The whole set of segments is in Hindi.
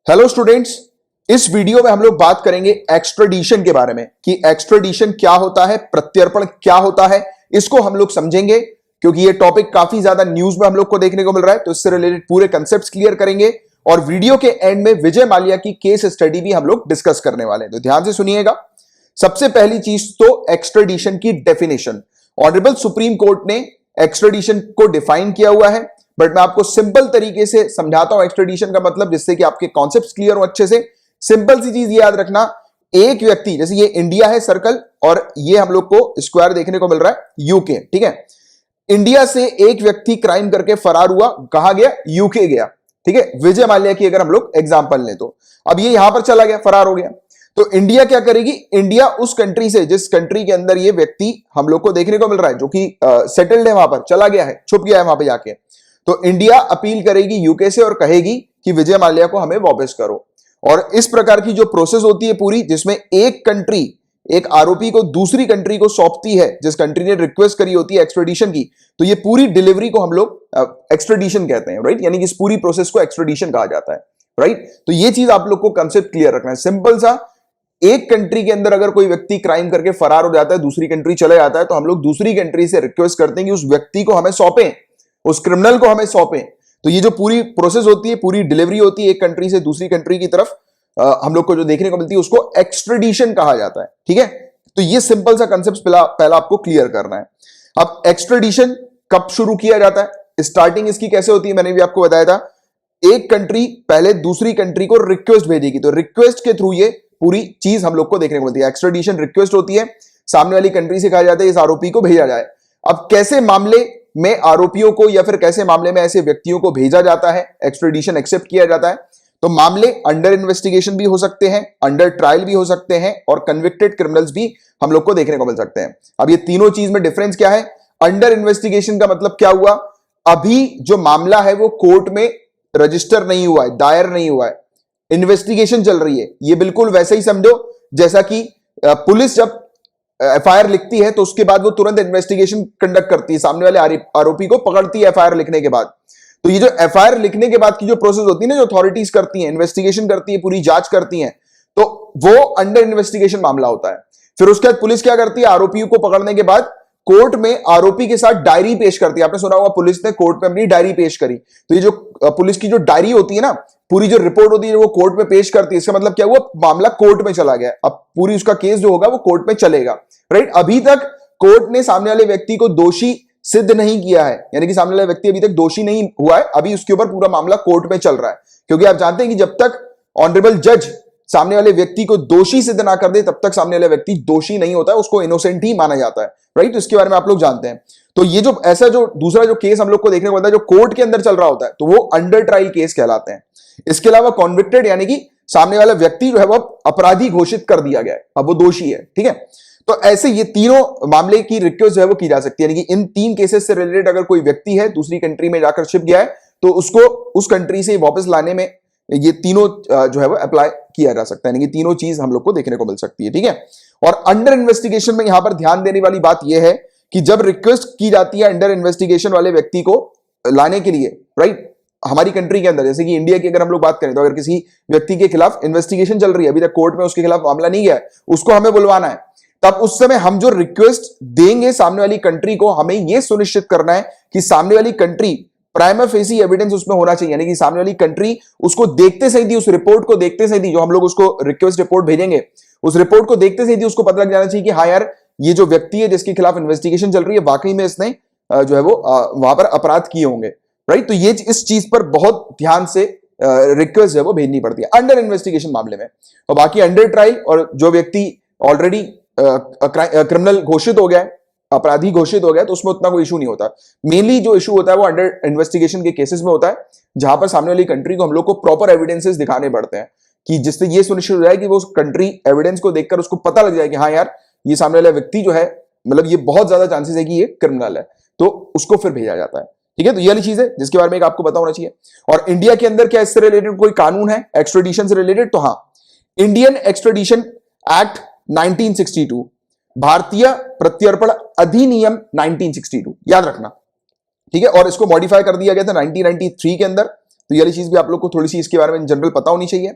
हेलो स्टूडेंट्स, इस वीडियो में हम लोग बात करेंगे एक्स्ट्राडिशन के बारे में कि एक्स्ट्राडिशन क्या होता है, प्रत्यर्पण क्या होता है। इसको हम लोग समझेंगे क्योंकि ये टॉपिक काफी ज्यादा न्यूज में हम लोग को देखने को मिल रहा है। तो इससे रिलेटेड पूरे कंसेप्ट्स क्लियर करेंगे और वीडियो के एंड में विजय माल्या की केस स्टडी भी हम लोग डिस्कस करने वाले हैं। तो ध्यान से सुनिएगा। सबसे पहली चीज तो एक्स्ट्राडिशन की डेफिनेशन। ऑनरेबल सुप्रीम कोर्ट ने एक्स्ट्राडिशन को डिफाइन किया हुआ है, बट मैं आपको सिंपल तरीके से समझाता हूं एक्स्ट्राडिशन का मतलब, जिससे कि आपके कॉन्सेप्ट्स क्लियर हो अच्छे से। सिंपल सी चीज याद रखना, एक व्यक्ति, जैसे ये इंडिया है सर्कल और ये हम लोग को स्क्वायर देखने को मिल रहा है यूके, ठीक है। इंडिया से एक व्यक्ति क्राइम करके फरार हुआ, कहां गया? यूके गया, ठीक है। विजय माल्या की अगर हम लोग एग्जांपल लें तो अब ये यहां पर चला गया, फरार हो गया। तो इंडिया क्या करेगी? इंडिया उस कंट्री से, जिस कंट्री के अंदर ये व्यक्ति हम लोग को देखने को मिल रहा है, जो कि सेटल्ड है, वहां पर चला गया है, छुप गया है वहां पर जाके, तो इंडिया अपील करेगी यूके से और कहेगी कि विजय माल्या को हमें वापस करो। और इस प्रकार की जो प्रोसेस होती है पूरी, जिसमें एक कंट्री एक आरोपी को दूसरी कंट्री को सौंपती है, जिस कंट्री ने रिक्वेस्ट करी होती है एक्स्ट्राडिशन की, तो ये पूरी डिलीवरी को हम लोग एक्स्ट्राडिशन कहते हैं, राइट। यानी कि इस पूरी प्रोसेस को एक्स्ट्राडिशन कहा जाता है, राइट। तो ये चीज आप लोग को कंसेप्ट क्लियर रखना है, सिंपल सा। एक कंट्री के अंदर अगर कोई व्यक्ति क्राइम करके फरार हो जाता है, दूसरी कंट्री चले जाता है, तो हम लोग दूसरी कंट्री से रिक्वेस्ट करते हैं कि उस व्यक्ति को हमें सौंपें, उस क्रिमिनल को हमें सौंपें। तो ये जो पूरी प्रोसेस होती है, पूरी डिलीवरी होती है एक कंट्री से दूसरी कंट्री की तरफ, हम लोग को जो देखने को मिलती है उसको एक्स्ट्राडिशन कहा जाता है, ठीक है। तो ये सिंपल सा कंसेप्ट पहला आपको क्लियर करना है। अब एक्स्ट्राडिशन कब शुरू किया जाता है, स्टार्टिंग इसकी कैसे होती है, मैंने भी आपको बताया था। एक कंट्री पहले दूसरी कंट्री को रिक्वेस्ट भेजेगी, तो रिक्वेस्ट के थ्रू ये पूरी चीज हम लोग को देखने को मिलती है। एक्स्ट्राडिशन रिक्वेस्ट होती है, सामने वाली कंट्री से कहा जाता है इस आरोपी को भेजा जाए। अब कैसे मामले में आरोपियों को या फिर कैसे मामले में ऐसे व्यक्तियों को भेजा जाता है, एक्स्ट्राडिशन एक्सेप्ट किया जाता है, तो मामले अंडर इन्वेस्टिगेशन भी हो सकते हैं, अंडर ट्रायल भी हो सकते हैं और कन्विक्टेड क्रिमिनल्स भी हम लोग को देखने को मिल सकते हैं। अब ये तीनों चीज में डिफरेंस क्या है? अंडर इन्वेस्टिगेशन का मतलब क्या हुआ? अभी जो मामला है वो कोर्ट में रजिस्टर नहीं हुआ है, दायर नहीं हुआ है, इन्वेस्टिगेशन चल रही है। ये बिल्कुल वैसे ही समझो जैसा कि पुलिस जब एफआईआर लिखती है तो उसके बाद वो तुरंत इन्वेस्टिगेशन कंडक्ट करती है, सामने वाले आरोपी को पकड़ती है एफआईआर लिखने के बाद। तो ये जो एफआईआर लिखने के बाद की जो प्रोसेस होती है ना, जो अथॉरिटीज करती हैं, इन्वेस्टिगेशन करती है, पूरी जांच करती हैं, तो वो अंडर इन्वेस्टिगेशन मामला होता है। फिर उसके बाद पुलिस क्या करती है? आरोपियों को पकड़ने के बाद कोर्ट में आरोपी के साथ डायरी पेश करती है। आपने सुना होगा पुलिस ने कोर्ट में अपनी डायरी पेश करी, तो ये जो पुलिस की जो डायरी होती है ना, पूरी जो रिपोर्ट होती है वो कोर्ट में पेश करती है। इसका मतलब क्या हुआ? मामला कोर्ट में चला गया, अब पूरी उसका केस जो होगा वो कोर्ट में चलेगा, राइट। अभी तक कोर्ट ने सामने वाले व्यक्ति को दोषी सिद्ध नहीं किया है, यानी कि सामने वाला व्यक्ति अभी तक दोषी नहीं हुआ है, अभी उसके ऊपर पूरा मामला कोर्ट में चल रहा है। क्योंकि आप जानते हैं कि जब तक ऑनरेबल जज सामने वाले व्यक्ति को दोषी सिद्ध ना कर दे, तब तक सामने वाला व्यक्ति दोषी नहीं होता है, उसको इनोसेंट ही माना जाता है, राइट। तो इसके बारे में आप लोग जानते हैं। तो ये जो ऐसा जो दूसरा जो केस हम लोग को देखने को मिलता है, जो कोर्ट के अंदर चल रहा होता है, तो वो अंडर ट्रायल केस कहलाते हैं। इसके अलावा कॉन्विक्टेड, यानी कि सामने वाला व्यक्ति जो है वो अपराधी घोषित कर दिया गया है, अब वो दोषी है, ठीक है। तो ऐसे ये तीनों मामले की रिक्वेस्ट जो है वो की जा सकती है, यानी कि इन तीन केसेस से रिलेटेड अगर कोई व्यक्ति है दूसरी कंट्री में जाकर छिप गया है, तो उसको उस कंट्री से वापस लाने में ये तीनों जो है वो अप्लाई किया जा सकता है, यानी कि तीनों चीज हम लोग को देखने को मिल सकती है, ठीक है। और अंडर इन्वेस्टिगेशन में यहां पर ध्यान देने वाली बात यह है कि जब रिक्वेस्ट की जाती है अंडर इन्वेस्टिगेशन वाले व्यक्ति को लाने के लिए, राइट, हमारी कंट्री के अंदर, जैसे कि इंडिया की अगर हम लोग बात करें, तो अगर किसी व्यक्ति के खिलाफ इन्वेस्टिगेशन चल रही है, अभी तक कोर्ट में उसके खिलाफ मामला नहीं गया है, उसको हमें बुलवाना है, तब उस समय हम जो रिक्वेस्ट देंगे सामने वाली कंट्री को, हमें यह सुनिश्चित करना है कि सामने वाली कंट्री प्राइमा फेसी एविडेंस उसमें होना चाहिए, यानी कि सामने वाली कंट्री उसको देखते सही थी, उस रिपोर्ट को देखते सही थी, जो हम लोग उसको रिक्वेस्ट रिपोर्ट भेजेंगे, उस रिपोर्ट को देखते सही थी उसको पता लग जाना चाहिए कि हाँ यार, ये जो व्यक्ति है जिसके खिलाफ इन्वेस्टिगेशन चल रही है, वाकई में इसने जो है वो वहां पर अपराध किए होंगे, राइट। तो ये इस चीज पर बहुत ध्यान से रिक्वेस्ट है वो भेजनी पड़ती है अंडर इन्वेस्टिगेशन मामले में। और बाकी अंडर ट्रायल, और जो व्यक्ति ऑलरेडी क्रिमिनल घोषित हो गया है, अपराधी घोषित हो गया, तो उसमें उतना कोई इशू नहीं होता। मेनली जो इशू होता है वो अंडर इन्वेस्टिगेशन के केसेस में होता है, जहां पर सामने वाली कंट्री को हम लोग को प्रॉपर एविडेंसेस दिखाने पड़ते हैं, कि जिससे ये सुनिश्चित हो जाए कि वो कंट्री एविडेंस को देखकर उसको पता लग जाए कि हाँ यार, ये सामने वाला व्यक्ति जो है, मतलब ये बहुत ज्यादा चांसेस है कि ये क्रिमिनल है, तो उसको फिर भेजा जाता है, ठीक है। तो ये वाली चीज है जिसके बारे में एक आपको पता होना चाहिए। और इंडिया के अंदर क्या इससे रिलेटेड कोई कानून है एक्स्ट्राडिशन से रिलेटेड? तो हाँ, इंडियन एक्स्ट्राडिशन एक्ट 1962, भारतीय प्रत्यर्पण अधिनियम 1962, याद रखना, ठीक है। और इसको मॉडिफाई कर दिया गया था 1993 के अंदर। तो ये वाली चीज भी आप लोग को थोड़ी सी इसके बारे में जनरल पता होनी चाहिए।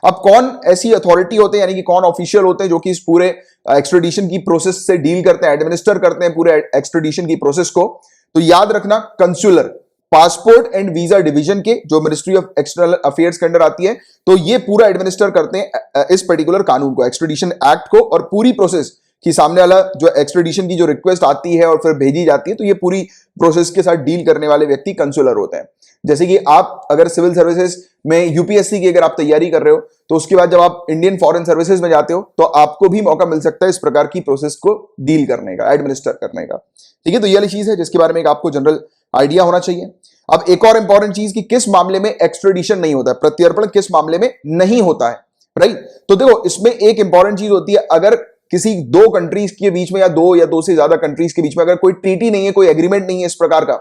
अब कौन ऐसी अथॉरिटी होते हैं, यानी कि कौन ऑफिशियल होते हैं जो कि इस पूरे एक्स्ट्रेडिशन की प्रोसेस से डील करते हैं, एडमिनिस्टर करते हैं पूरे एक्स्ट्रेडिशन की प्रोसेस को। तो याद रखना, consular, passport and visa division के, जो मिनिस्ट्री ऑफ एक्सटर्नल अफेयर्स के अंडर आती है, तो ये पूरा एडमिनिस्टर करते हैं इस पर्टिकुलर कानून को, एक्स्ट्रेडिशन एक्ट को, और पूरी प्रोसेस कि सामने वाला जो एक्स्ट्रेडिशन की जो रिक्वेस्ट आती है और फिर भेजी जाती है, तो ये पूरी प्रोसेस के साथ डील करने वाले व्यक्ति कंसुलर होते हैं। जैसे कि आप अगर सिविल सर्विसेज में यूपीएससी की अगर आप तैयारी कर रहे हो, तो उसके बाद जब आप इंडियन फॉरेन सर्विसेज में जाते हो तो आपको भी मौका मिल सकता है इस प्रकार की प्रोसेस को डील करने का, एडमिनिस्टर करने का। ठीक है, तो ये वाली चीज है जिसके बारे में एक आपको जनरल आइडिया होना चाहिए। अब एक और इंपॉर्टेंट चीज कि किस मामले में एक्स्ट्रेडिशन नहीं होता है, प्रत्यर्पण किस मामले में नहीं होता है, राइट। तो देखो, इसमें एक इंपॉर्टेंट चीज होती है, अगर किसी दो कंट्रीज के बीच में या दो से ज्यादा कंट्रीज के बीच में अगर कोई ट्रीटी नहीं है, कोई एग्रीमेंट नहीं है इस प्रकार का,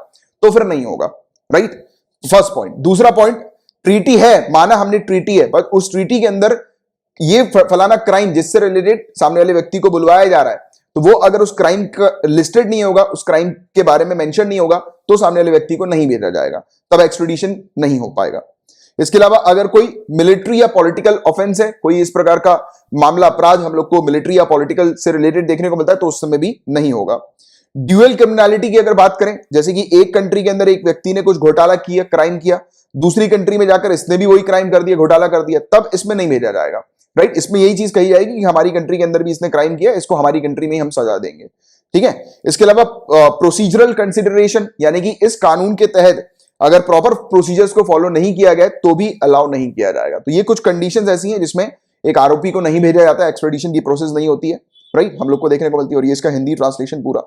तो फिर नहीं होगा, राइट। First point. दूसरा पॉइंट, ट्रीटी है, माना हमने ट्रीटी है, पर उस ट्रीटी के अंदर ये फलाना क्राइम जिससे रिलेटेड सामने वाले व्यक्ति को बुलवाया जा रहा है, तो वो अगर उस क्राइम का लिस्टेड नहीं होगा, उस क्राइम के बारे में मेंशन नहीं होगा, तो सामने वाले व्यक्ति को नहीं भेजा जाएगा, तब एक्स्ट्रेडिशन नहीं हो पाएगा। इसके अलावा अगर कोई मिलिट्री या पॉलिटिकल ऑफेंस है, कोई इस प्रकार का मामला, अपराध हम लोग को मिलिट्री या पॉलिटिकल से रिलेटेड देखने को मिलता है, तो उस समय भी नहीं होगा। ड्यूअल क्रिमिनलिटी की अगर बात करें, जैसे कि एक कंट्री के अंदर एक व्यक्ति ने कुछ घोटाला किया, क्राइम किया, दूसरी कंट्री में जाकर इसने भी वही क्राइम कर दिया, घोटाला कर दिया, तब इसमें नहीं भेजा जाएगा, राइट। इसमें यही चीज कही जाएगी कि हमारी कंट्री के अंदर भी इसने क्राइम किया, इसको हमारी कंट्री में हम सजा देंगे, ठीक है। इसके अलावा प्रोसीजरल कंसिडरेशन, यानी कि इस कानून के तहत अगर प्रॉपर प्रोसीजर्स को फॉलो नहीं किया गया तो भी अलाउ नहीं किया जाएगा। तो ये कुछ कंडीशंस ऐसी हैं जिसमें एक आरोपी को नहीं भेजा जाता है, एक्स्ट्रेडिशन की प्रोसेस नहीं होती है, राइट, हम लोग को देखने को मिलती है। और ये इसका हिंदी ट्रांसलेशन पूरा,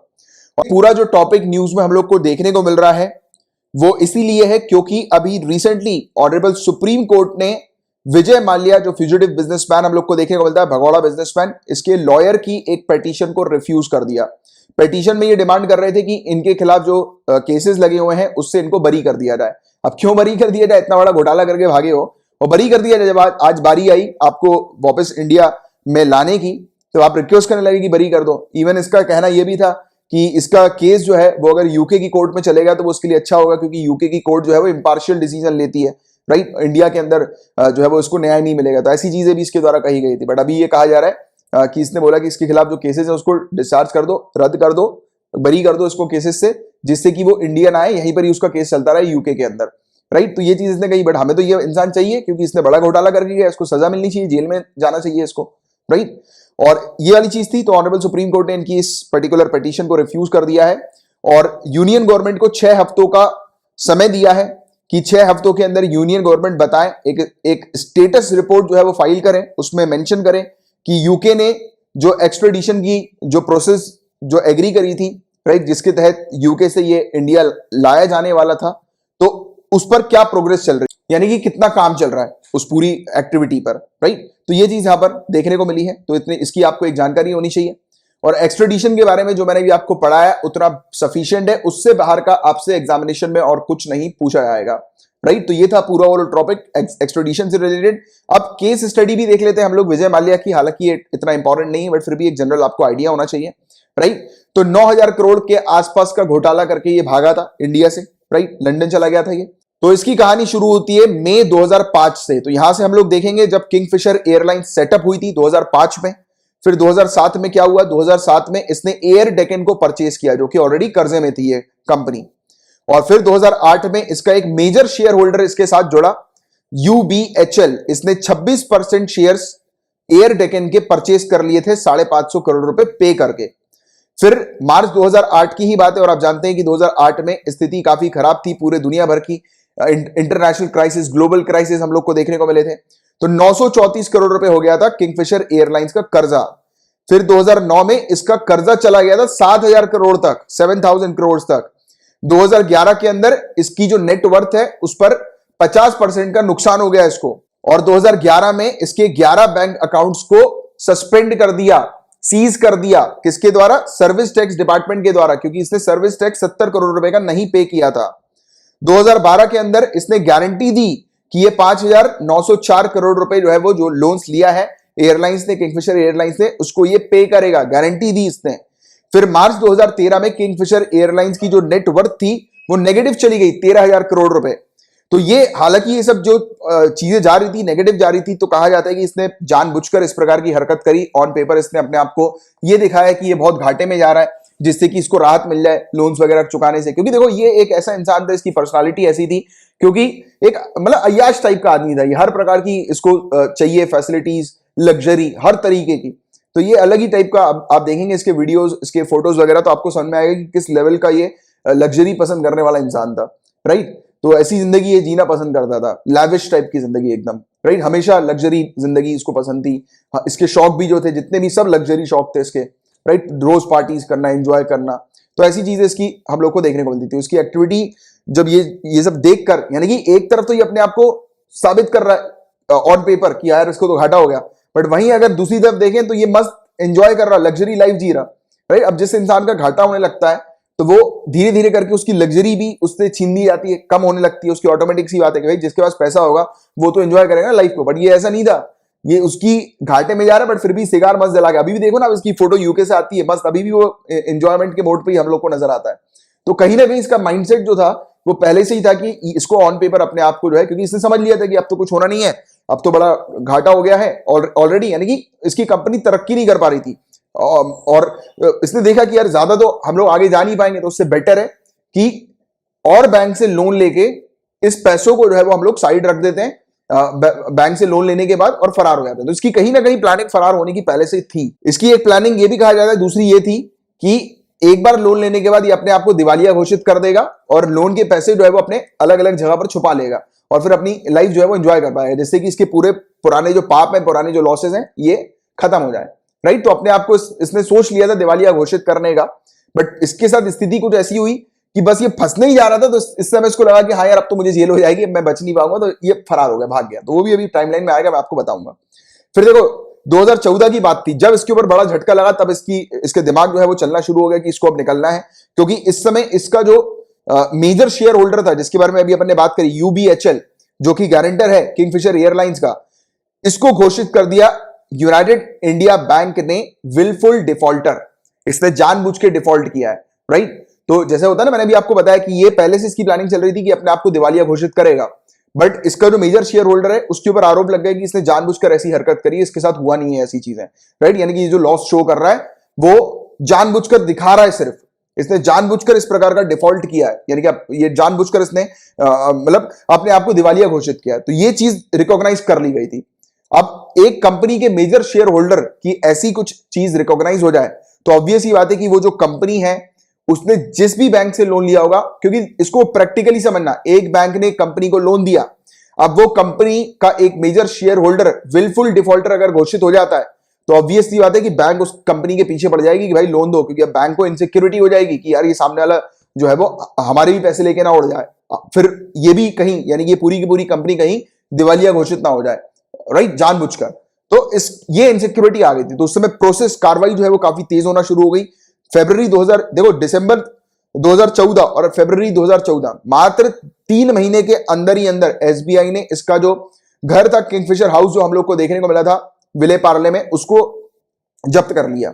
और पूरा जो टॉपिक न्यूज में हम लोग को देखने को मिल रहा है वो इसीलिए है क्योंकि अभी रिसेंटली ऑनरेबल सुप्रीम कोर्ट ने विजय माल्या, जो फ्यूजिटिव बिजनेसमैन हम लोग को देखने को मिलता है, भगोड़ा बिजनेसमैन, इसके लॉयर की एक पिटीशन को रिफ्यूज कर दिया। पिटीशन में ये डिमांड कर रहे थे कि इनके खिलाफ जो केसेस लगे हुए हैं उससे इनको बरी कर दिया जाए। अब क्यों बरी कर दिया जाए, इतना बड़ा घोटाला करके भागे हो, और बरी कर दिया जाए। जब आज बारी आई आपको वापस इंडिया में लाने की, तो आप रिक्वेस्ट करने लगे कि बरी कर दो। इवन इसका कहना यह भी था कि इसका केस जो है वो अगर यूके की कोर्ट में चलेगा तो वो उसके लिए अच्छा होगा, क्योंकि यूके की कोर्ट जो है वो इंपार्शियल डिसीजन लेती है, राइट। इंडिया के अंदर जो है वो इसको न्याय नहीं मिलेगा। तो ऐसी चीजें भी इसके द्वारा कही गई थी, बट अभी ये कहा जा रहा है कि इसने बोला कि इसके खिलाफ जो केसेस है उसको डिस्चार्ज कर दो, रद्द कर दो, बरी कर दो इसको केसेस से, जिससे कि वो इंडियन आए, यहीं पर ही उसका केस चलता रहा यूके के अंदर, राइट। तो ये चीज इसने कही, बट हमें तो ये इंसान चाहिए क्योंकि इसने बड़ा घोटाला करके गया, इसको सजा मिलनी चाहिए, जेल में जाना चाहिए इसको, राइट। और ये वाली चीज थी। तो ऑनरेबल सुप्रीम कोर्ट ने इनकी इस पर्टिकुलर पिटीशन को रिफ्यूज कर दिया है और यूनियन गवर्नमेंट को 6 हफ्तों का समय दिया है कि 6 हफ्तों के अंदर यूनियन गवर्नमेंट बताए, एक स्टेटस रिपोर्ट जो है वो फाइल करें, उसमें मेंशन करें कि यूके ने जो एक्स्ट्रेडिशन की जो प्रोसेस जो एग्री करी थी, राइट, जिसके तहत यूके से ये इंडिया लाया जाने वाला था, तो उस पर क्या प्रोग्रेस चल रही है, यानी कि कितना काम चल रहा है उस पूरी एक्टिविटी पर, राइट। तो ये चीज यहां पर देखने को मिली है। तो इतनी इसकी आपको एक जानकारी होनी चाहिए। और एक्स्ट्रेडिशन के बारे में जो मैंने भी आपको पढ़ाया उतना सफिशिएंट है, उससे बाहर का आपसे एग्जामिनेशन में और कुछ नहीं पूछा जाएगा, राइट। तो ये था पूरा ओवरऑल टॉपिक एक्स्ट्रेडिशन से रिलेटेड। अब केस स्टडी भी देख लेते हैं हम लोग विजय माल्या की, हालांकि ये इतना इंपॉर्टेंट नहीं है बट फिर भी एक जनरल आपको आइडिया होना चाहिए, राइट। तो 9,000 करोड़ के आसपास का घोटाला करके ये भागा था इंडिया से, राइट, लंदन चला गया था ये। तो इसकी कहानी शुरू होती है मई 2005 से। तो यहां से हम लोग देखेंगे जब किंगफिशर एयरलाइन सेटअप हुई थी 2005 में। फिर 2007 में क्या हुआ, 2007 में इसने एयर डेकन को परचेज किया, जो कि ऑलरेडी कर्जे में थी ये कंपनी। और फिर 2008 में इसका एक मेजर शेयर होल्डर इसके साथ जुड़ा, UBHL, इसने 26% शेयर्स एयर डेकन के परचेज कर लिए थे 550 करोड़ रुपए पे करके। फिर मार्च 2008 की ही बात है और आप जानते हैं कि 2008 में स्थिति काफी खराब थी पूरे दुनिया भर की, इंटरनेशनल क्राइसिस, ग्लोबल क्राइसिस हम लोग को देखने को मिले थे। तो 934 करोड़ रुपए हो गया था किंगफिशर एयरलाइंस का कर्जा। फिर 2009 में इसका कर्जा चला गया था 7,000 करोड़ तक, 7,000 करोड़ तक। 2011 के अंदर इसकी जो नेटवर्थ है उस पर 50% का नुकसान हो गया इसको। और 2011 में इसके 11 बैंक अकाउंट्स को सस्पेंड कर दिया, सीज कर दिया, किसके द्वारा, सर्विस टैक्स डिपार्टमेंट के द्वारा, क्योंकि इसने सर्विस टैक्स 70 करोड़ रुपए का नहीं पे किया था। 2012 के अंदर इसने गारंटी दी कि ये 5,904 करोड़ रुपए जो है वो जो लोन्स लिया है एयरलाइंस ने, किंगफिशर एयरलाइंस ने, उसको ये पे करेगा, गारंटी दी इसने। फिर मार्च 2013 में किंगफिशर एयरलाइंस की जो नेटवर्थ थी वो नेगेटिव चली गई 13,000 करोड़ रुपए। तो ये हालांकि ये सब जो चीजें जा रही थी नेगेटिव जा रही थी, तो कहा जाता है कि इसने जानबूझकर इस प्रकार की हरकत करी। ऑन पेपर इसने अपने आप को ये दिखाया कि ये बहुत घाटे में जा रहा है, जिससे कि इसको राहत मिल जाए लोन्स वगैरह चुकाने से। क्योंकि देखो ये एक ऐसा इंसान था, इसकी पर्सनालिटी ऐसी थी, क्योंकि एक मतलब अय्याश टाइप का आदमी था ये, हर प्रकार की इसको चाहिए फैसिलिटीज, लग्जरी, हर तरीके की। तो ये अलग ही टाइप का, आप देखेंगे इसके वीडियोस, इसके फोटोज वगैरह, तो आपको समझ में आएगा कि किस लेवल का ये लग्जरी पसंद करने वाला इंसान था, राइट। तो ऐसी जिंदगी ये जीना पसंद करता था, लैविश टाइप की जिंदगी एकदम, राइट। हमेशा लग्जरी जिंदगी इसको पसंद थी। इसके शौक भी जो थे, जितने भी सब लग्जरी शौक थे इसके, राइट। रोज पार्टीज करना, एंजॉय करना, तो ऐसी चीजें इसकी हम लोग को देखने को मिलती थी। उसकी एक्टिविटी जब ये सब देखकर, यानी कि एक तरफ तो ये अपने आप को साबित कर रहा है ऑन पेपर कि यार इसको तो घाटा हो गया, बट वहीं अगर दूसरी तरफ देखें तो ये मस्त एंजॉय कर रहा, लग्जरी लाइफ जी रहा, राइट। अब जिस इंसान का घाटा होने लगता है तो वो धीरे धीरे करके उसकी लग्जरी भी उससे छीन ली जाती है, कम होने लगती है उसकी। ऑटोमेटिक सी बात है कि भाई जिसके पास पैसा होगा वो तो एंजॉय करेगा लाइफ को, बट ये ऐसा नहीं था। ये उसकी घाटे में जा रहा है, बट फिर भी सिगार मस्त जला के, अभी भी देखो ना इसकी फोटो यूके से आती है, मस्त अभी भी वो एंजॉयमेंट के मोड पे ही हम लोग को नजर आता है। तो कहीं ना कहीं इसका माइंडसेट जो था वो पहले से ही था कि इसको ऑन पेपर अपने आप को जो है, क्योंकि इसने समझ लिया था कि अब तो कुछ होना नहीं है, अब तो बड़ा घाटा हो गया है ऑलरेडी, यानी कि इसकी कंपनी तरक्की नहीं कर पा रही थी। और इसने देखा कि यार ज्यादा तो हम लोग आगे जा नहीं पाएंगे, तो उससे बेटर है कि और बैंक से लोन लेके इस पैसों को जो है वो हम लोग साइड रख देते हैं बैंक से लोन लेने के बाद, और फरार हो जाते हैं। तो इसकी कहीं ना कहीं प्लानिंग फरार होने की पहले से थी। इसकी एक प्लानिंग ये भी कहा जाता है, दूसरी ये थी कि एक बार लोन लेने के बाद ये अपने आप को दिवालिया घोषित कर देगा और लोन के पैसे जो है वो अपने अलग अलग जगह पर छुपा लेगा और फिर अपनी लाइफ जो है वो एंजॉय कर पाएगा, जिससे कि इसके पूरे पुराने जो पाप है, पुराने जो लॉसेस हैं, ये खत्म हो जाए, राइट। तो अपने आप को इसने सोच लिया था दिवालिया घोषित करने का, बट इसके साथ स्थिति कुछ ऐसी हुई कि बस ये फंसने ही जा रहा था। तो इस समय इसको लगा कि हाँ यार अब तो मुझे जेल हो जाएगी, मैं बच नहीं पाऊंगा, तो ये फरार हो गया, भाग गया। तो वो भी अभी टाइमलाइन में आएगा, मैं आपको बताऊंगा। फिर देखो 2014 की बात थी, जब इसके ऊपर बड़ा झटका लगा, तब इसके दिमाग जो है वो चलना शुरू हो गया कि इसको अब निकलना है। क्योंकि इस समय इसका जो मेजर शेयर होल्डर था, जिसके बारे में अभी अपन ने बात करी, यूबीएचएल, जो कि गारंटर है किंगफिशर एयरलाइंस का, इसको घोषित कर दिया यूनाइटेड इंडिया बैंक ने विलफुल डिफॉल्टर। इसने जानबूझ के डिफॉल्ट किया है, राइट। तो जैसे होता है ना, मैंने भी आपको बताया कि ये पहले से इसकी प्लानिंग चल रही थी कि अपने आप को दिवालिया घोषित करेगा, बट इसका जो मेजर शेयर होल्डर है उसके ऊपर आरोप लग गया कि इसने जानबूझकर ऐसी हरकत करी, इसके साथ हुआ नहीं है ऐसी चीजें, राइट। यानी कि जो लॉस शो कर रहा है वो जानबूझकर दिखा रहा है, सिर्फ इसने जानबूझकर इस प्रकार का डिफॉल्ट किया है, यानी कि ये जानबूझकर इसने मतलब अपने आप को दिवालिया घोषित किया है। तो ये चीज रिकॉग्नाइज कर ली गई थी। अब एक कंपनी के मेजर शेयर होल्डर की ऐसी कुछ चीज रिकॉग्नाइज हो जाए तो ऑब्वियस ही बात है कि वो जो कंपनी है उसने जिस भी बैंक से लोन लिया होगा, क्योंकि इसको प्रैक्टिकली समझना, एक बैंक ने कंपनी को लोन दिया, अब वो कंपनी का एक major share holder wilful defaulter अगर घोषित हो जाता है तो ऑब्वियस सी बात है कि बैंक उस कंपनी के पीछे पड़ जाएगी कि भाई लोन दो, क्योंकि अब बैंक को इनसिक्योरिटी हो जाएगी कि यार ये सामने वाला जो है वो हमारे भी पैसे लेके ना उड़ जाए, फिर ये भी कहीं, यानी कि पूरी की पूरी कंपनी कहीं दिवालिया घोषित ना हो जाए, राइट, जानबूझकर। तो ये इनसिक्योरिटी आ गई थी। तो उस समय प्रोसेस, कार्रवाई जो है वो काफी तेज होना शुरू हो गई। फरवरी 2000, देखो दिसंबर 2014 और फरवरी 2014, मात्र 3 महीने के अंदर ही अंदर एसबीआई ने इसका जो घर था किंगफिशर हाउस, जो हम लोग को देखने को मिला था विले पार्ले में, उसको जब्त कर लिया।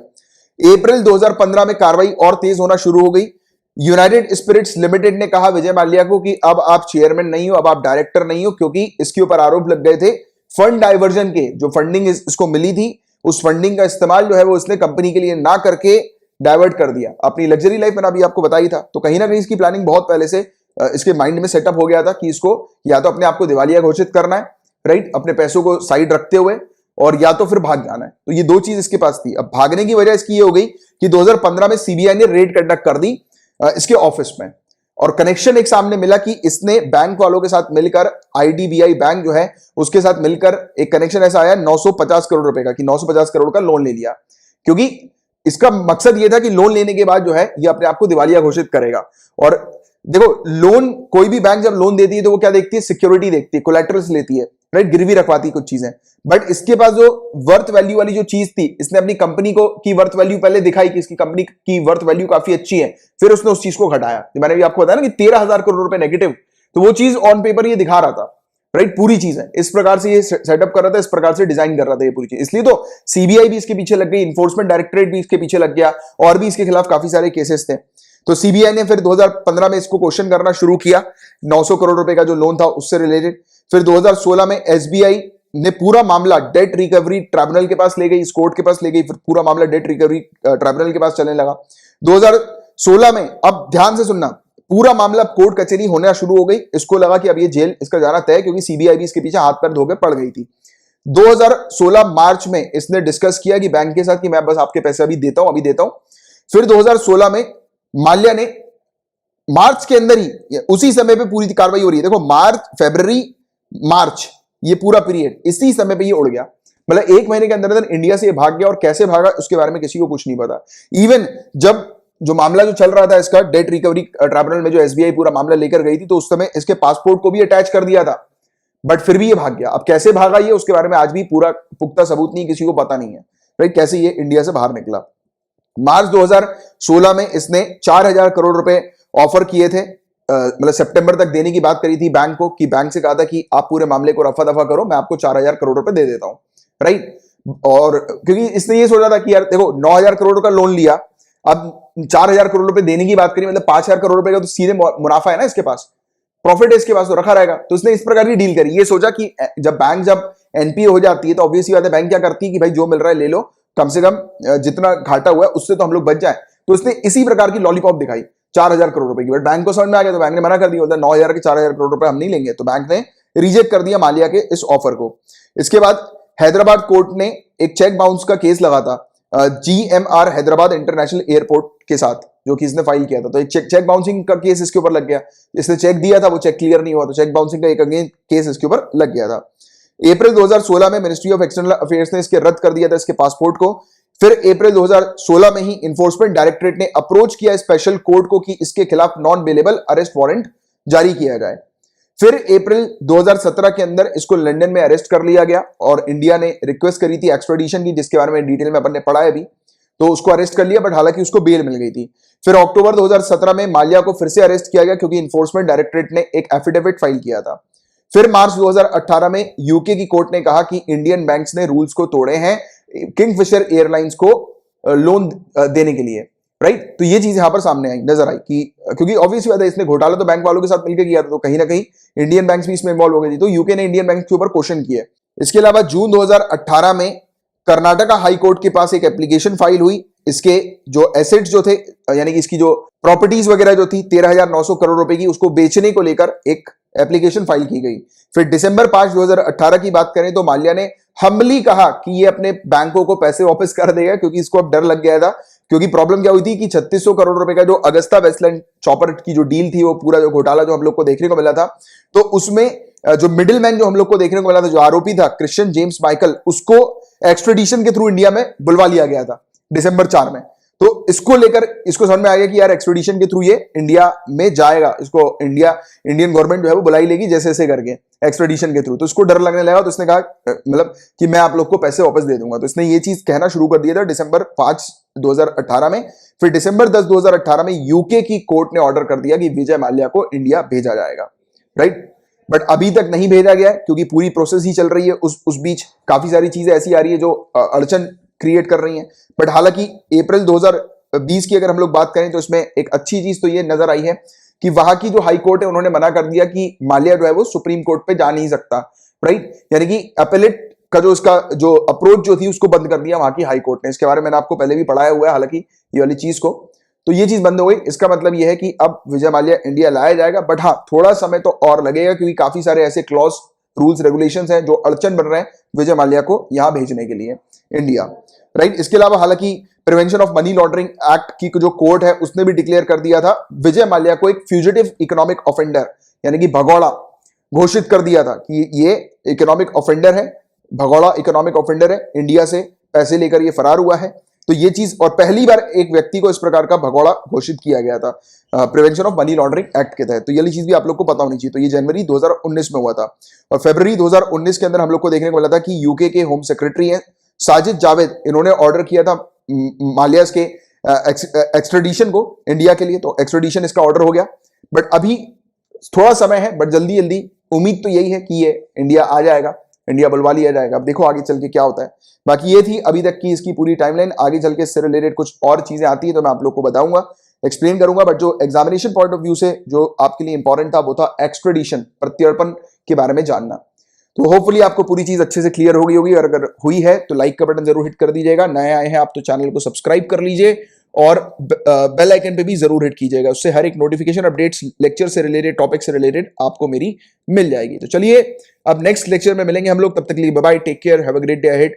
अप्रैल 2015 में कार्रवाई और तेज होना शुरू हो गई। यूनाइटेड स्पिरिट्स लिमिटेड ने कहा विजय माल्या को कि अब आप चेयरमैन नहीं हो, अब आप डायरेक्टर नहीं हो, क्योंकि इसके ऊपर आरोप लग गए थे फंड डाइवर्जन के। जो फंडिंग इसको मिली थी, उस फंडिंग का इस्तेमाल जो है वो इसने कंपनी के लिए ना करके डाइवर्ट कर दिया अपनी लग्जरी लाइफ। मैंने अभी आपको बताई था। तो कहीं ना कहीं इसकी प्लानिंग बहुत पहले से इसके माइंड में सेटअप हो गया था कि इसको या तो अपने आप को दिवालिया घोषित करना है, राइट, अपने पैसों को साइड रखते हुए, और या तो फिर भाग जाना है। तो ये दो चीज इसके पास थी। अब भागने की वजह इसकी ये हो गई कि 2015 में सीबीआई ने रेड कंडक्ट कर दी इसके ऑफिस में, और कनेक्शन एक सामने मिला कि इसने बैंक वालों के साथ मिलकर, आईडीबीआई बैंक जो है उसके साथ मिलकर एक कनेक्शन ऐसा आया 950 करोड़ रुपए का, कि 950 करोड़ का लोन ले लिया। क्योंकि इसका मकसद यह था कि लोन लेने के बाद जो है ये अपने आप को दिवालिया घोषित करेगा। और देखो, लोन, कोई भी बैंक जब लोन देती है तो वो क्या देखती है, सिक्योरिटी देखती है, कोलैटरल्स लेती है, राइट, गिरवी रखवाती है कुछ चीजें। बट इसके पास जो वर्थ वैल्यू वाली जो चीज थी, इसने अपनी कंपनी को की वर्थ वैल्यू पहले दिखाई कि इसकी कंपनी की वर्थ वैल्यू काफी अच्छी है, फिर उसने उस चीज को घटाया। मैंने भी आपको बताया ना कि 13,000 करोड़ रुपए नेगेटिव, तो वो चीज ऑन पेपर ये दिखा रहा था, राइट, पूरी चीज है। इस प्रकार से ये सेटअप कर रहा था, इस प्रकार से डिजाइन कर रहा था ये पूरी चीज। इसलिए तो सीबीआई भी इसके पीछे लग गई, इन्फोर्समेंट डायरेक्टरेट भी इसके पीछे लग गया, और भी इसके खिलाफ काफी सारे केसेस थे। तो सीबीआई ने फिर 2015 में इसको क्वेश्चन करना शुरू किया, 900 करोड़ रुपए का जो लोन था उससे रिलेटेड। फिर 2016 में एसबीआई ने पूरा मामला डेट रिकवरी ट्राइब्यूनल के पास ले गई, इस कोर्ट के पास ले गई, फिर पूरा मामला डेट रिकवरी ट्राइब्यूनल के पास चलने लगा। 2016 में, अब ध्यान से सुनना, पूरा मामला कोर्ट कचहरी होना शुरू हो गई। इसको लगा कि अब ये जेल इसका जाना तय, क्योंकि सीबीआई भी इसके पीछे हाथ पैर धो के पड़ गई थी। 2016 मार्च में इसने डिस्कस किया कि बैंक के साथ कि मैं बस आपके पैसे अभी देता हूं। फिर 2016 में माल्या ने मार्च के अंदर ही, उसी समय पे पूरी कार्रवाई हो रही है, देखो मार्च, फरवरी, मार्च, ये पूरा पीरियड इसी समय पे ये उड़ गया। मतलब 1 महीने के अंदर अंदर इंडिया से ये भाग गया, और कैसे भागा उसके बारे में किसी को कुछ नहीं पता। इवन जब जो मामला जो चल रहा था इसका डेट रिकवरी ट्राइब्यूनल में, जो एसबीआई पूरा मामला लेकर गई थी, तो उस समय इसके पासपोर्ट को भी अटैच कर दिया था, बट फिर भी ये भाग गया। अब कैसे भागा ये, उसके बारे में आज भी पूरा पुख्ता सबूत नहीं, किसी को पता नहीं है भाई कैसे ये इंडिया से बाहर निकला। मार्च 2016 में इसने 4000 करोड़ रुपए ऑफर किए थे, मतलब सितंबर तक देने की बात करी थी बैंक को, कि बैंक से कहा था कि आप पूरे मामले को रफा दफा करो, मैं आपको 4000 करोड़ रुपए दे देता हूं, राइट। और क्योंकि इसने ये सोचा था कि यार देखो 9000 करोड़ का लोन लिया, अब 4000 करोड़ रुपए देने की बात करी, मतलब 5000 करोड़ रुपए का तो सीधे मुनाफा है ना इसके पास, प्रॉफिट है इसके पास, तो रखा रहेगा। तो इसने इस प्रकार की डील करी। ये सोचा कि जब एनपीए हो जाती है तो ऑब्वियसली बात है बैंक क्या करती है कि भाई जो मिल रहा है ले लो, कम से कम जितना घाटा हुआ है उससे तो हम लोग बच जाए। तो इसने इसी प्रकार की लॉलीपॉप दिखाई 4000 करोड़ रुपए की, बट बैंक को समझ में आ गया, तो बैंक ने मना कर दिया, 9000 के 4000 करोड़ रुपए हम नहीं लेंगे। तो बैंक ने रिजेक्ट कर दिया माल्या के इस ऑफर को। इसके बाद हैदराबाद कोर्ट ने एक चेक बाउंस का केस लगा था जीएमआर हैदराबाद इंटरनेशनल एयरपोर्ट के साथ, जो कि इसने फाइल किया था। तो एक चेक बाउंसिंग का केस इसके ऊपर लग गया। इसने चेक दिया था, वो चेक क्लियर नहीं हुआ, तो चेक बाउंसिंग का एक अगेन केस इसके ऊपर लग गया था। अप्रैल 2016 में मिनिस्ट्री ऑफ एक्सटर्नल अफेयर्स ने इसके रद्द कर दिया था इसके पासपोर्ट को। फिर अप्रैल 2016 में ही इन्फोर्समेंट डायरेक्टरेट ने अप्रोच किया स्पेशल कोर्ट को कि इसके खिलाफ नॉन बेलेबल अरेस्ट वारंट जारी किया जाए। फिर अप्रैल 2017 के अंदर इसको लंदन में अरेस्ट कर लिया गया, और इंडिया ने रिक्वेस्ट करी थी एक्स्ट्राडिशन की, जिसके बारे में डिटेल में अपन ने पढ़ा है अभी। तो उसको अरेस्ट कर लिया, बट हालांकि उसको बेल मिल गई थी। फिर अक्टूबर 2017 में माल्या को फिर से अरेस्ट किया गया, क्योंकि इन्फोर्समेंट डायरेक्टरेट ने एक एफिडेविट फाइल किया था। फिर मार्च 2018 में यूके की कोर्ट ने कहा कि इंडियन बैंक्स ने रूल्स को तोड़े हैं किंगफिशर एयरलाइंस को लोन देने के लिए, राइट। तो ये चीज यहां पर सामने आई, नजर आई कि क्योंकि ऑब्वियसली बात है इसने घोटाला तो बैंक वालों के साथ मिलकर किया था, तो कहीं ना कहीं इंडियन बैंक्स भी इसमें इन्वॉल्व हो गई थी। तो यूके ने इंडियन बैंक के ऊपर क्वेश्चन किए। इसके अलावा जून 2018 में कर्नाटका हाई कोर्ट के पास एक एप्लीकेशन फाइल हुई। इसके जो एसेट्स जो थे, यानी कि इसकी जो प्रॉपर्टीज वगैरह जो थी 13,900 करोड़ रुपए की, उसको बेचने को लेकर एक एप्लीकेशन फाइल की गई। फिर दिसंबर 5 2018 की बात करें तो माल्या ने हम्बली कहा कि ये अपने बैंकों को पैसे वापस कर देगा, क्योंकि इसको अब डर लग गया था। क्योंकि प्रॉब्लम क्या हुई थी कि 3600 करोड़ रुपए का जो अगस्ता वेस्टलैंड चॉपर की जो डील थी, वो पूरा जो घोटाला जो हम लोग को देखने को मिला था, तो उसमें जो मिडिल मैन जो हम लोग को देखने को मिला था, जो आरोपी था क्रिश्चियन जेम्स माइकल, उसको एक्सट्रेडिशन के थ्रू इंडिया में बुलवा लिया गया था दिसंबर 4 में। तो इसको लेकर इसको समझ में आ गया कि यार एक्सट्रेडिशन के थ्रू ये इंडिया में जाएगा, इसको इंडियन गवर्नमेंट जो है वो बुलाई लेगी जैसे ऐसे करके एक्सट्रेडिशन के थ्रू। तो इसको डर लगने लगा, तो इसने कहा मतलब कि मैं आप लोग को पैसे वापस दे दूंगा। तो इसने ये चीज कहना शुरू कर दिया था दिसंबर 5 2018 में। फिर दिसंबर 10 2018 में यूके की कोर्ट ने ऑर्डर कर दिया कि विजय माल्या को इंडिया भेजा जाएगा, राइट। बट अभी तक नहीं भेजा गया है, क्योंकि पूरी प्रोसेस ही चल रही है। उस बीच काफी सारी चीजें ऐसी आ रही है जो अड़चन क्रिएट कर रही हैं। बट हालांकि अप्रैल 2020 की अगर हम लोग बात करें तो इसमें एक अच्छी चीज तो ये नजर आई है कि वहां की जो हाई कोर्ट है उन्होंने मना कर दिया कि माल्या जो है वो सुप्रीम कोर्ट पे जा नहीं सकता, राइट। यानी कि अपीलेट का जो उसका जो अप्रोच जो थी उसको बंद कर दिया वहां की हाई कोर्ट ने। इसके बारे में मैंने आपको पहले भी पढ़ाया हुआ है हालांकि ये वाली चीज को। तो ये चीज बंद हो गई। इसका मतलब ये है कि अब विजय माल्या इंडिया लाया जाएगा, बट हाँ थोड़ा समय तो और लगेगा, क्योंकि काफी सारे ऐसे क्लॉज, रूल्स, रेगुलेशंस हैं जो अड़चन बन रहे हैं विजय माल्या को यहां भेजने के लिए इंडिया, राइट। इसके अलावा हालांकि prevention of money laundering act की जो कोर्ट है उसने भी डिक्लेयर कर दिया था विजय माल्या को एक फ्यूजिटिव इकोनॉमिक ऑफेंडर, यानी कि भगौड़ा घोषित कर दिया था कि ये इकोनॉमिक ऑफेंडर है, भगौड़ा इकोनॉमिक ऑफेंडर है, इंडिया से पैसे लेकर ये फरार हुआ है। तो ये चीज, और पहली बार एक व्यक्ति को इस प्रकार का भगौड़ा घोषित किया गया था prevention of money laundering act के तहत। तो ये चीज भी आप लोग को पता होनी चाहिए। तो ये जनवरी 2019 में हुआ था, और फरवरी 2019 के अंदर हम लोग को देखने को मिला था कि यूके के होम सेक्रेटरी हैं साजिद जावेद, इन्होंने ऑर्डर किया था माल्या के एक्सट्रेडिशन को इंडिया के लिए। तो एक्सट्रेडिशन इसका ऑर्डर हो गया, बट अभी थोड़ा समय है, बट जल्दी जल्दी उम्मीद तो यही है कि ये इंडिया आ जाएगा, इंडिया बुलवा लिया जाएगा। अब देखो आगे चल के क्या होता है। बाकी ये थी अभी तक की इसकी पूरी टाइमलाइन। आगे चल के इससे रिलेटेड कुछ और चीजें आती है तो मैं आप लोग को बताऊंगा। एक्सप्लेन करूंगा, बट जो एग्जामिनेशन पॉइंट ऑफ व्यू से जो आपके लिए इंपॉर्टेंट था वो था एक्सट्रेडिशन, प्रत्यर्पण के बारे में जानना। तो होपफुली आपको पूरी चीज अच्छे से क्लियर हो गई होगी, और अगर हुई है तो लाइक का बटन जरूर हिट कर दीजिएगा। नए आए हैं आप तो चैनल को सब्सक्राइब कर लीजिए और बेल आइकन पे भी जरूर हिट कीजिएगा, उससे हर एक नोटिफिकेशन, अपडेट्स, लेक्चर से रिलेटेड, टॉपिक से रिलेटेड आपको मेरी मिल जाएगी। तो चलिए अब नेक्स्ट लेक्चर में मिलेंगे हम लोग, तब तक के लिए bye bye, take care, have a great day ahead.